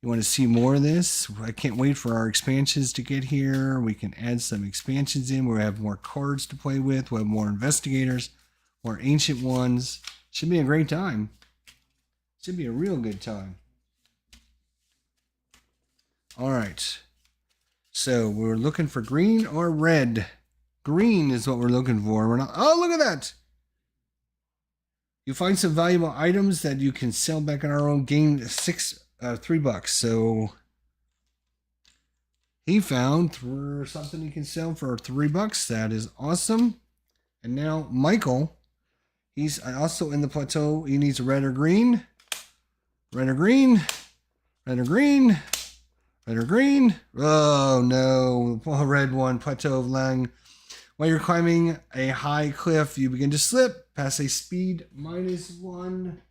A: You want to see more of this? I can't wait for our expansions to get here. We can add some expansions in. We'll have more cards to play with. We'll have more investigators, more ancient ones. Should be a great time. Should be a real good time. All right. So we're looking for green or red. Green is what we're looking for. We're not. Oh, look at that. You find some valuable items that you can sell back on our own. Gain $3. So he found for something he can sell for $3. That is awesome. And now Michael, he's also in the plateau. He needs red or green. Red or green. Red or green. Red or green. Oh no, red one. Plateau of Lang. While you're climbing a high cliff, you begin to slip past a speed -1.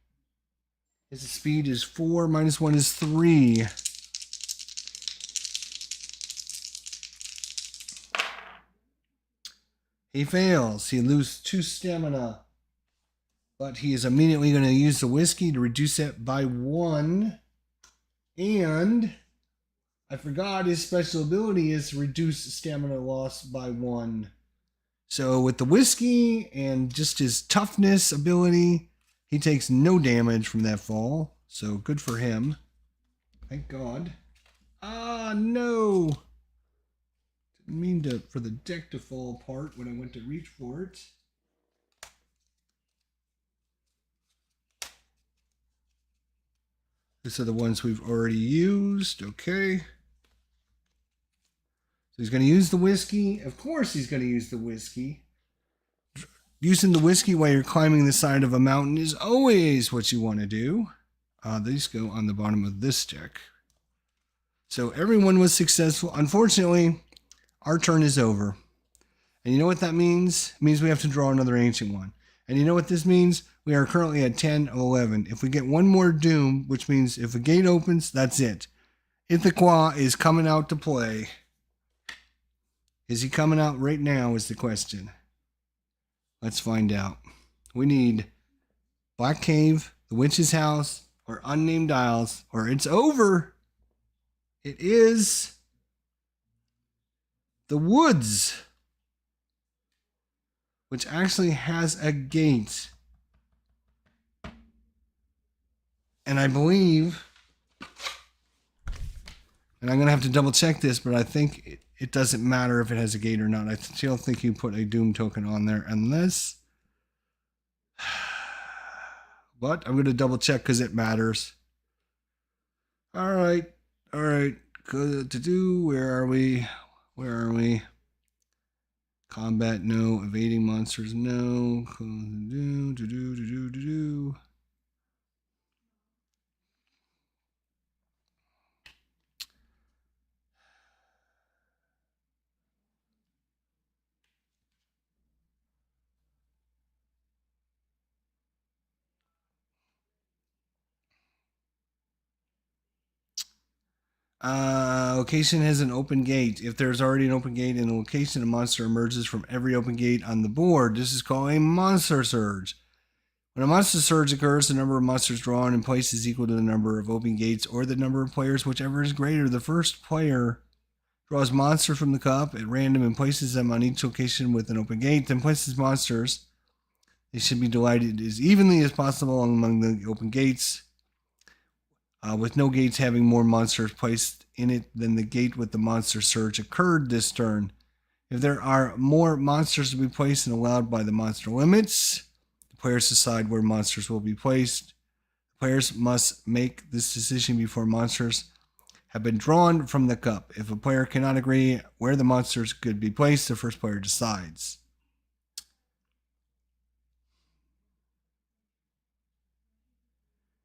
A: His speed is 4, -1 is 3. He fails. He loses 2 stamina. But he is immediately going to use the whiskey to reduce it by 1. And I forgot his special ability is to reduce stamina loss by 1. So with the whiskey and just his toughness ability, he takes no damage from that fall. So good for him. Thank God. Ah, no. Didn't mean for the deck to fall apart when I went to reach for it. These are the ones we've already used. Okay. So he's going to use the whiskey. Of course he's going to use the whiskey. Using the whiskey while you're climbing the side of a mountain is always what you want to do. These go on the bottom of this deck. So everyone was successful. Unfortunately, our turn is over. And you know what that means? It means we have to draw another ancient one. And you know what this means? We are currently at 10 of 11. If we get one more doom, which means if a gate opens, that's it. ITHAQUA is coming out to play. Is he coming out right now is the question. Let's find out. We need Black Cave, the Witch's House, or Unnamed Isles, or it's over. It is the Woods, which actually has a gate. And I believe, and I'm going to have to double check this, but I think it doesn't matter if it has a gate or not. I still think you put a Doom token on there unless, but I'm going to double check because it matters. All right. Good to do. Where are we? Combat, no. Evading monsters, no. Location has an open gate. If there's already an open gate in the location, a monster emerges from every open gate on the board. This is called a monster surge. When a monster surge occurs, the number of monsters drawn in place is equal to the number of open gates or the number of players, whichever is greater. The first player draws monsters from the cup at random and places them on each location with an open gate, then places monsters. They should be divided as evenly as possible among the open gates, with no gates having more monsters placed in it than the gate with the monster surge occurred this turn. If there are more monsters to be placed than allowed by the monster limits, the players decide where monsters will be placed. The players must make this decision before monsters have been drawn from the cup. If a player cannot agree where the monsters could be placed, the first player decides.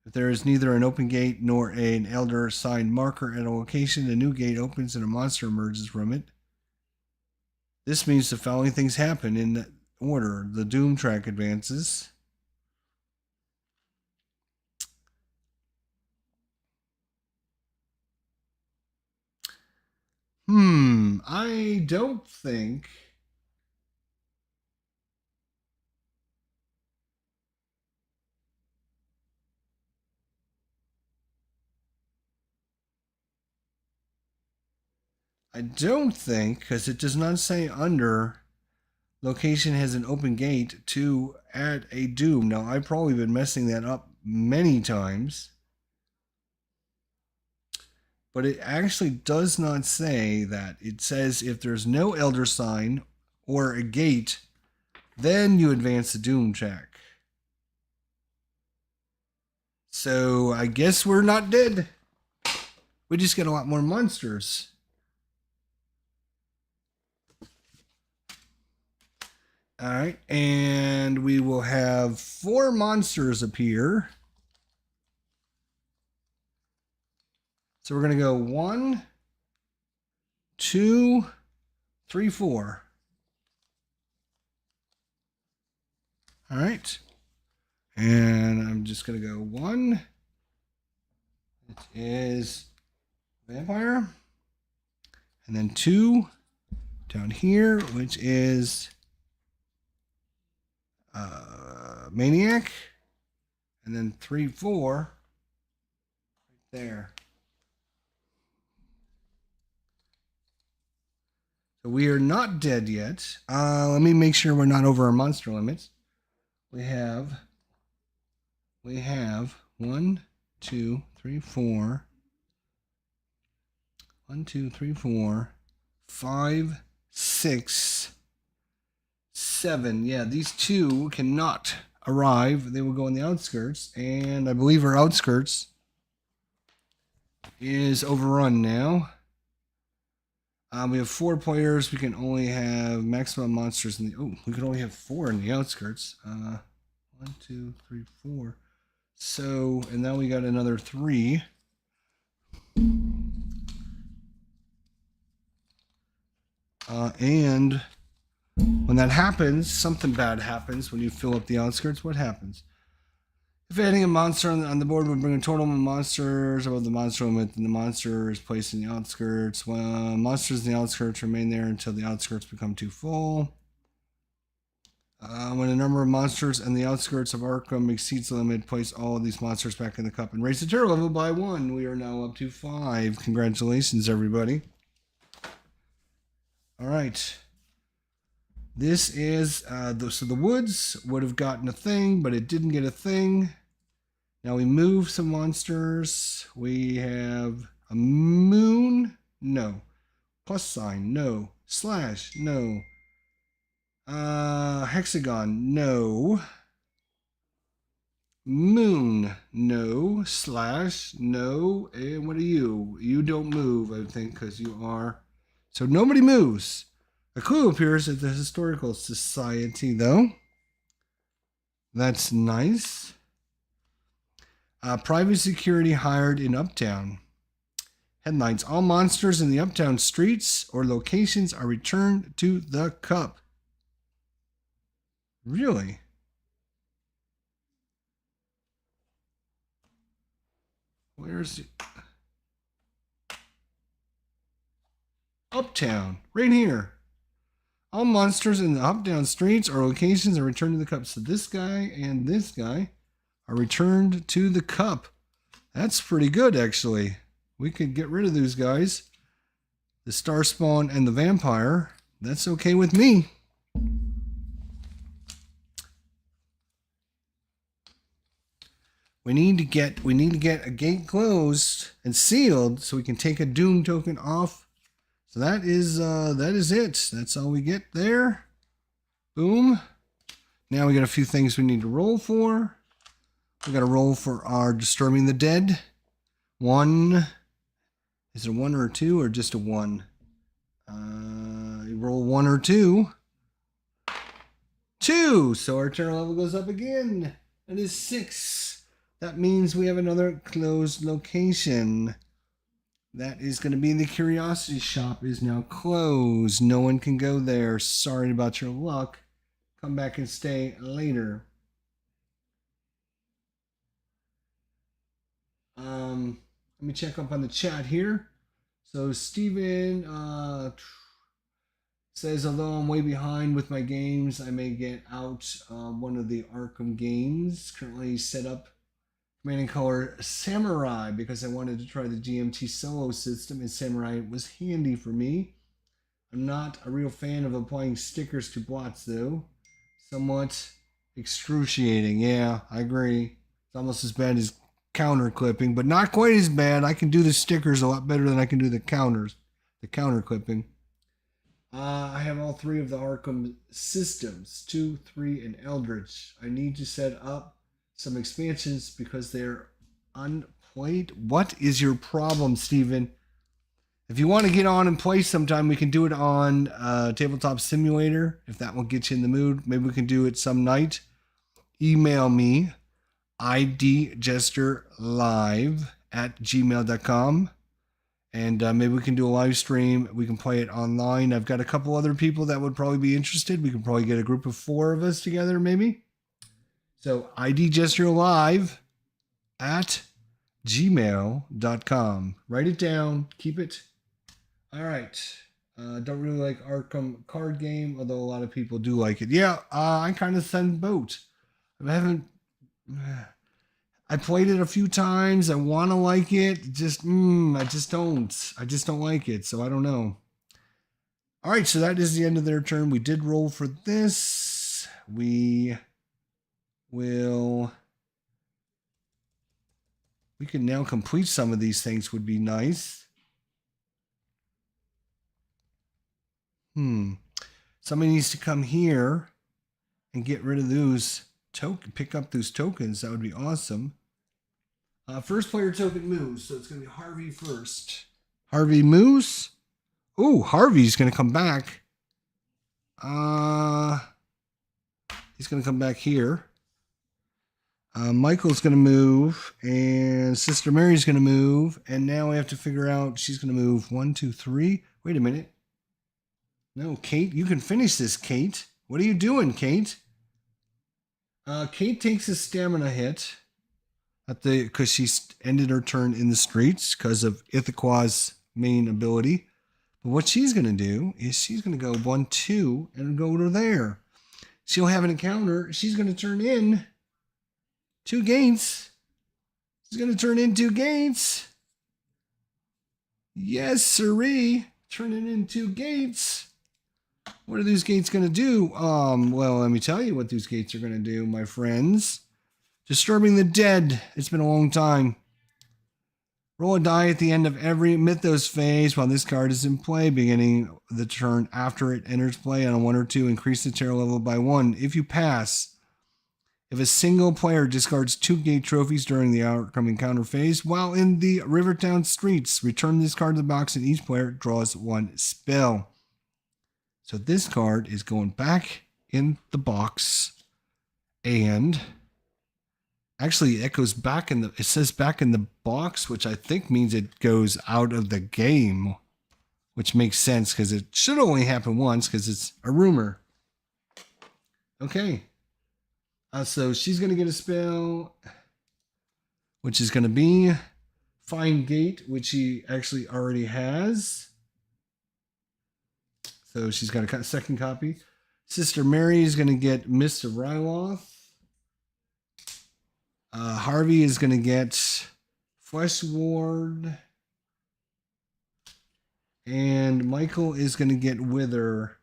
A: If there is neither an open gate nor an elder sign marker at a location, a new gate opens and a monster emerges from it. This means the following things happen in order. The Doom track advances. I don't think because it does not say under location has an open gate to add a Doom. Now, I've probably been messing that up many times, but it actually does not say that. It says if there's no elder sign or a gate, then you advance the Doom check. So I guess we're not dead. We just get a lot more monsters. All right, and we will have 4 monsters appear. So we're going to go 1, 2, 3, 4. All right. And I'm just going to go 1. It is vampire. And then 2 down here, which is maniac. And then 3, 4 right there. So we are not dead yet. Let me make sure we're not over our monster limits. We have 1, 2, 3, 4. 1, 2, 3, 4, 5, 6, 7. Yeah, these 2 cannot arrive. They will go on the outskirts, and I believe our outskirts is overrun now. We have 4 players. We can only have maximum monsters in the. Oh, we can only have 4 in the outskirts. 1, 2, 3, 4. So, and now we got another 3. And when that happens, something bad happens when you fill up the outskirts. What happens? If adding a monster on the board would bring a total of monsters above the monster limit, then the monster is placed in the outskirts. Well, monsters in the outskirts remain there until the outskirts become too full. When the number of monsters in the outskirts of Arkham exceeds the limit, place all of these monsters back in the cup and raise the terror level by 1. We are now up to 5. Congratulations, everybody. All right. This is, so the woods would have gotten a thing, but it didn't get a thing. Now we move some monsters. We have a moon. No. Plus sign. No. Slash. No. Hexagon. No. Moon. No. Slash. No. And what are you? You don't move, I think, because you are. So nobody moves. A clue appears at the Historical Society, though. That's nice. Private security hired in Uptown. Headlines: all monsters in the Uptown streets or locations are returned to the cup. Really? Where's it? Uptown, right here. All monsters in the Uptown streets or locations are returned to the cup. So this guy and this guy are returned to the cup. That's pretty good, actually. We could get rid of those guys. The Star Spawn and the Vampire. That's okay with me. We need to get a gate closed and sealed so we can take a Doom token off. So that is it. That's all we get there. Boom. Now we got a few things we need to roll for. We got to roll for our Disturbing the Dead. 1. Is it a 1 or a 2 or just a 1? You roll 1 or 2. 2. So our terror level goes up again. That is 6. That means we have another closed location. That is going to be the Curiosity Shop is now closed. No one can go there. Sorry about your luck. Come back and stay later. Let me check up on the chat here. So Steven says, although I'm way behind with my games, I may get out one of the Arkham games. Currently set up Command and Color Samurai because I wanted to try the GMT solo system, and Samurai was handy for me. I'm not a real fan of applying stickers to blots, though. Somewhat excruciating. Yeah, I agree. It's almost as bad as counter clipping, but not quite as bad. I can do the stickers a lot better than I can do the counter clipping. I have all 3 of the Arkham systems, 2, 3, and Eldritch. I need to set up some expansions because they're unplayed. What is your problem, Steven? If you want to get on and play sometime, we can do it on Tabletop Simulator, if that will get you in the mood. Maybe we can do it some night. Email me, idjesterlive@gmail.com, and maybe we can do a live stream. We can play it online. I've got a couple other people that would probably be interested. We could probably get a group of 4 of us together, maybe. So idgesturealive@gmail.com. Write it down. Keep it. All right. Don't really like Arkham card game, although a lot of people do like it. Yeah, I kind of send boat. I haven't. I played it a few times. I want to like it. I just don't. I just don't like it. So I don't know. All right. So that is the end of their turn. We did roll for this. We can now complete some of these things. Would be nice. Somebody needs to come here and get rid of those pick up those tokens. That would be awesome. First player token moves, so it's going to be Harvey first. Harvey moves. Oh, Harvey's going to come back. He's going to come back here. Michael's going to move, and Sister Mary's going to move, and now we have to figure out she's going to move 1, 2, 3. Wait a minute. No, Kate, you can finish this, Kate. What are you doing, Kate? Kate takes a stamina hit because she ended her turn in the streets because of ITHAQUA's main ability. But what she's going to do is she's going to go 1, 2 and go to there. She'll have an encounter. She's going to turn in 2 gates. She's going to turn in 2 gates. Yes, sirree. Turning in 2 gates. What are these gates going to do? Well, let me tell you what these gates are going to do, my friends. Disturbing the dead. It's been a long time. Roll a die at the end of every Mythos phase while this card is in play, beginning the turn after it enters play. On a 1 or 2, increase the terror level by 1. If you pass, if a single player discards 2 gate trophies during the Arkham encounter phase while in the Rivertown streets, return this card to the box and each player draws 1 spell. So this card is going back in the box, and actually it goes back in it says back in the box, which I think means it goes out of the game, which makes sense because it should only happen once because it's a rumor. Okay. So she's going to get a spell, which is going to be Find Gate, which she actually already has. So she's got a second copy. Sister Mary is going to get Mist of Ryloth. Harvey is going to get Flesh Ward. And Michael is going to get Wither.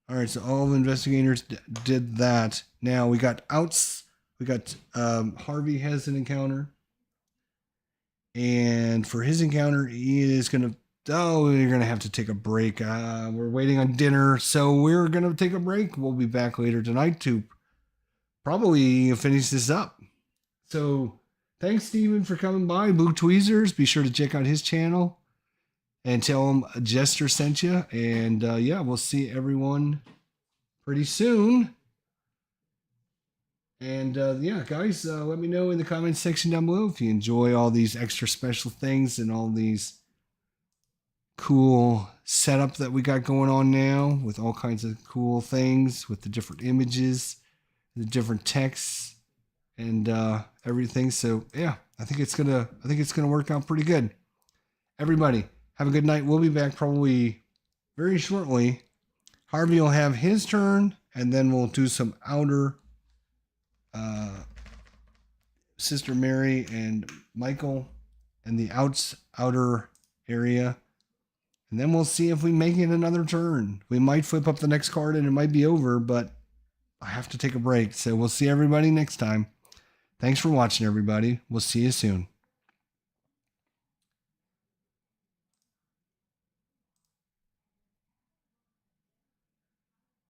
A: All right, so all the investigators did that. Now we got outs. We got Harvey has an encounter. And for his encounter, he is going to... Oh, we're going to have to take a break. We're waiting on dinner, so we're going to take a break. We'll be back later tonight to probably finish this up. So thanks, Steven, for coming by. Blue Tweezers, be sure to check out his channel and tell him Jester sent you. And yeah, we'll see everyone pretty soon. And yeah, guys, let me know in the comments section down below if you enjoy all these extra special things and all these cool setup that we got going on now with all kinds of cool things with the different images, the different texts, and everything. So yeah, I think it's gonna work out pretty good. Everybody, have a good night. We'll be back probably very shortly. Harvey will have his turn, and then we'll do some outer Sister Mary and Michael and the outer area. And then we'll see if we make it another turn. We might flip up the next card and it might be over, but I have to take a break. So we'll see everybody next time. Thanks for watching, everybody. We'll see you soon.